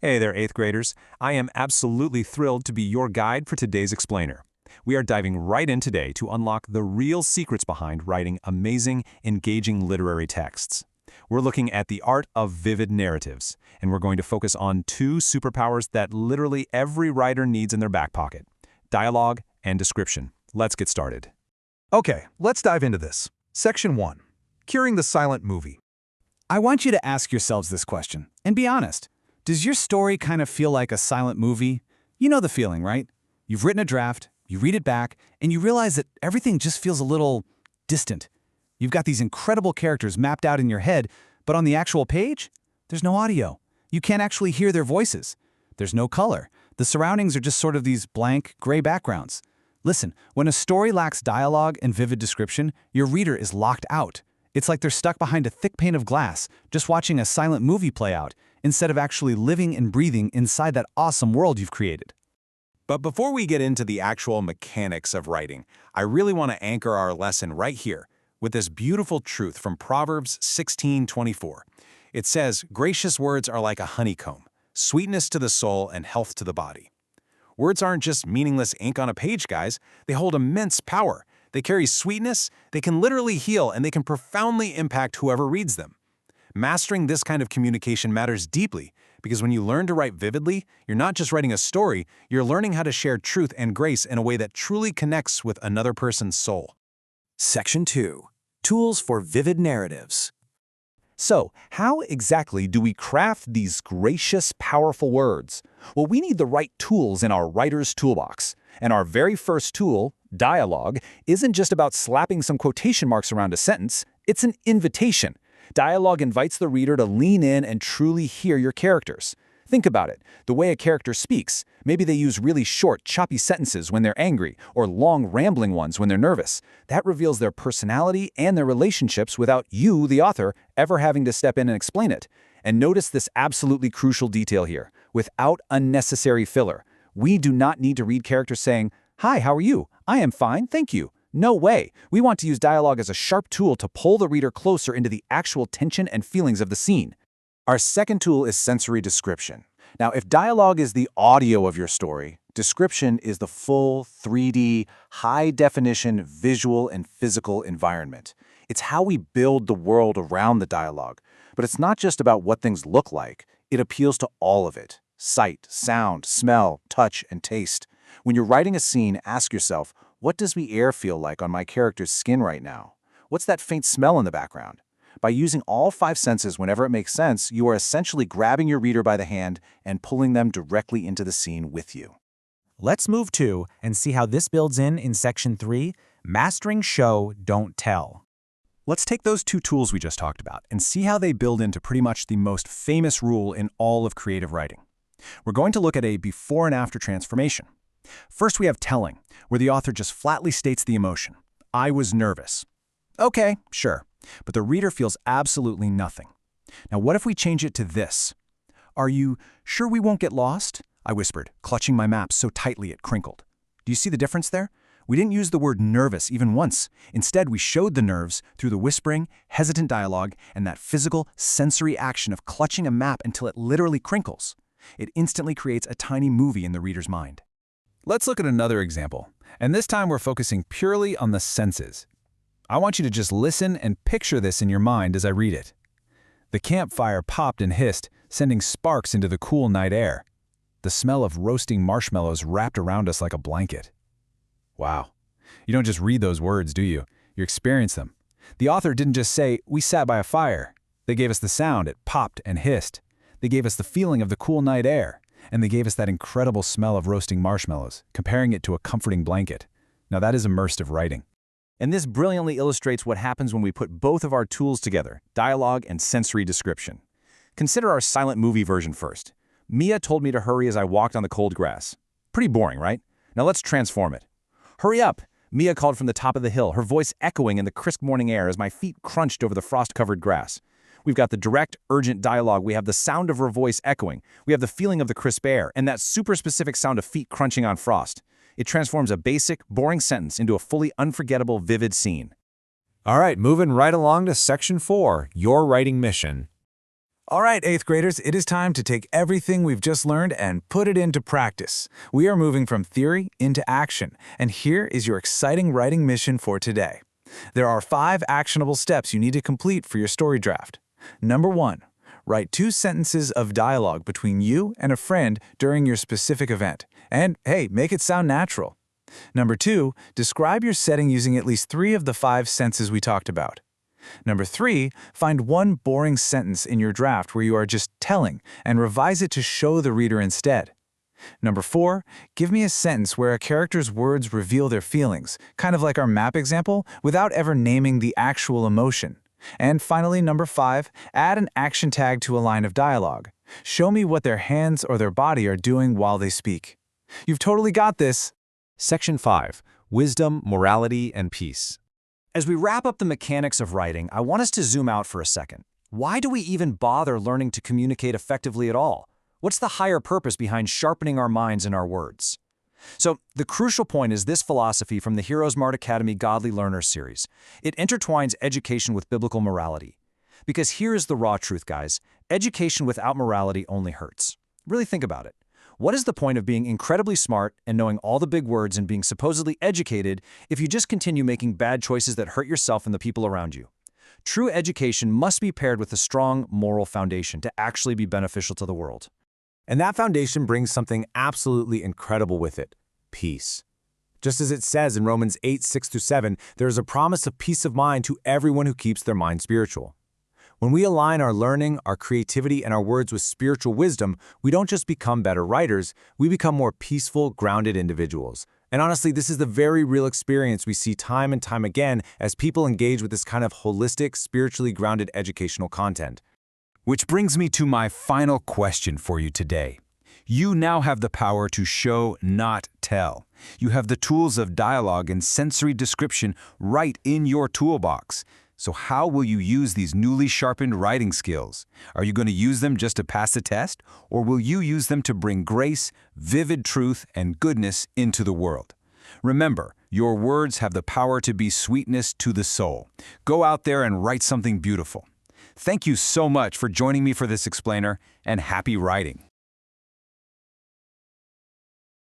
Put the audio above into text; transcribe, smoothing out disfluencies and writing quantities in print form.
Hey there, 8th graders. I am absolutely thrilled to be your guide for today's explainer. We are diving right in today to unlock the real secrets behind writing amazing, engaging literary texts. We're looking at the art of vivid narratives, and we're going to focus on two superpowers that literally every writer needs in their back pocket: dialogue and description. Let's get started. Okay, let's dive into this. Section 1. Curing the silent movie. I want you to ask yourselves this question, and be honest. Does your story kind of feel like a silent movie? You know the feeling, right? You've written a draft, you read it back, and you realize that everything just feels a little distant. You've got these incredible characters mapped out in your head, but on the actual page, there's no audio. You can't actually hear their voices. There's no color. The surroundings are just sort of these blank, gray backgrounds. Listen, when a story lacks dialogue and vivid description, your reader is locked out. It's like they're stuck behind a thick pane of glass, just watching a silent movie play out, instead of actually living and breathing inside that awesome world you've created. But before we get into the actual mechanics of writing, I really want to anchor our lesson right here with this beautiful truth from Proverbs 16:24. It says, "Gracious words are like a honeycomb, sweetness to the soul and health to the body." Words aren't just meaningless ink on a page, guys. They hold immense power. They carry sweetness, they can literally heal, and they can profoundly impact whoever reads them. Mastering this kind of communication matters deeply, because when you learn to write vividly, you're not just writing a story, you're learning how to share truth and grace in a way that truly connects with another person's soul. Section 2. Tools for Vivid Narratives. So, how exactly do we craft these gracious, powerful words? Well, we need the right tools in our writer's toolbox. And our very first tool, dialogue, isn't just about slapping some quotation marks around a sentence, it's an invitation. Dialogue invites the reader to lean in and truly hear your characters. Think about it. The way a character speaks. Maybe they use really short, choppy sentences when they're angry, or long, rambling ones when they're nervous. That reveals their personality and their relationships without you, the author, ever having to step in and explain it. And notice this absolutely crucial detail here. Without unnecessary filler. We do not need to read characters saying, "Hi, how are you? I am fine, thank you." No way. We want to use dialogue as a sharp tool to pull the reader closer into the actual tension and feelings of the scene. Our second tool is sensory description. Now, if dialogue is the audio of your story, description is the full 3D, high-definition visual and physical environment. It's how we build the world around the dialogue. But it's not just about what things look like. It appeals to all of it: sight, sound, smell, touch, and taste. When you're writing a scene, ask yourself, what does the air feel like on my character's skin right now? What's that faint smell in the background? By using all 5 senses whenever it makes sense, you are essentially grabbing your reader by the hand and pulling them directly into the scene with you. Let's move to and see how this builds in Section 3, Mastering Show, Don't Tell. Let's take those two tools we just talked about and see how they build into pretty much the most famous rule in all of creative writing. We're going to look at a before and after transformation. First, we have telling, where the author just flatly states the emotion. I was nervous. Okay, sure, but the reader feels absolutely nothing. Now, what if we change it to this? Are you sure we won't get lost? I whispered, clutching my map so tightly it crinkled. Do you see the difference there? We didn't use the word nervous even once. Instead, we showed the nerves through the whispering, hesitant dialogue, and that physical, sensory action of clutching a map until it literally crinkles. It instantly creates a tiny movie in the reader's mind. Let's look at another example, and this time we're focusing purely on the senses. I want you to just listen and picture this in your mind as I read it. The campfire popped and hissed, sending sparks into the cool night air. The smell of roasting marshmallows wrapped around us like a blanket. Wow. You don't just read those words, do you? You experience them. The author didn't just say, "We sat by a fire." They gave us the sound, it popped and hissed. They gave us the feeling of the cool night air. And they gave us that incredible smell of roasting marshmallows, comparing it to a comforting blanket. Now that is immersive writing. And this brilliantly illustrates what happens when we put both of our tools together, dialogue and sensory description. Consider our silent movie version first. Mia told me to hurry as I walked on the cold grass. Pretty boring, right? Now let's transform it. Hurry up! Mia called from the top of the hill, her voice echoing in the crisp morning air as my feet crunched over the frost-covered grass. We've got the direct, urgent dialogue. We have the sound of her voice echoing. We have the feeling of the crisp air, and that super specific sound of feet crunching on frost. It transforms a basic, boring sentence into a fully unforgettable, vivid scene. All right, moving right along to Section 4, Your Writing Mission. All right, 8th graders, it is time to take everything we've just learned and put it into practice. We are moving from theory into action, and here is your exciting writing mission for today. There are 5 actionable steps you need to complete for your story draft. Number 1, write 2 sentences of dialogue between you and a friend during your specific event. And hey, make it sound natural. Number 2, describe your setting using at least 3 of the 5 senses we talked about. Number 3, find one boring sentence in your draft where you are just telling and revise it to show the reader instead. Number 4, give me a sentence where a character's words reveal their feelings, kind of like our map example, without ever naming the actual emotion. And finally, number 5, add an action tag to a line of dialogue. Show me what their hands or their body are doing while they speak. You've totally got this. Section 5, Wisdom, Morality, and Peace. As we wrap up the mechanics of writing, I want us to zoom out for a second. Why do we even bother learning to communicate effectively at all? What's the higher purpose behind sharpening our minds and our words? So, the crucial point is this philosophy from the HeroesmartAcademy Godly Learners series. It intertwines education with biblical morality. Because here is the raw truth, guys. Education without morality only hurts. Really think about it. What is the point of being incredibly smart and knowing all the big words and being supposedly educated if you just continue making bad choices that hurt yourself and the people around you? True education must be paired with a strong moral foundation to actually be beneficial to the world. And that foundation brings something absolutely incredible with it: peace. Just as it says in Romans 8:6-7, there is a promise of peace of mind to everyone who keeps their mind spiritual. When we align our learning, our creativity, and our words with spiritual wisdom, we don't just become better writers, we become more peaceful, grounded individuals. And honestly, this is the very real experience we see time and time again as people engage with this kind of holistic, spiritually grounded educational content. Which brings me to my final question for you today. You now have the power to show, not tell. You have the tools of dialogue and sensory description right in your toolbox. So how will you use these newly sharpened writing skills? Are you going to use them just to pass a test, or will you use them to bring grace, vivid truth, and goodness into the world? Remember, your words have the power to be sweetness to the soul. Go out there and write something beautiful. Thank you so much for joining me for this explainer, and happy writing.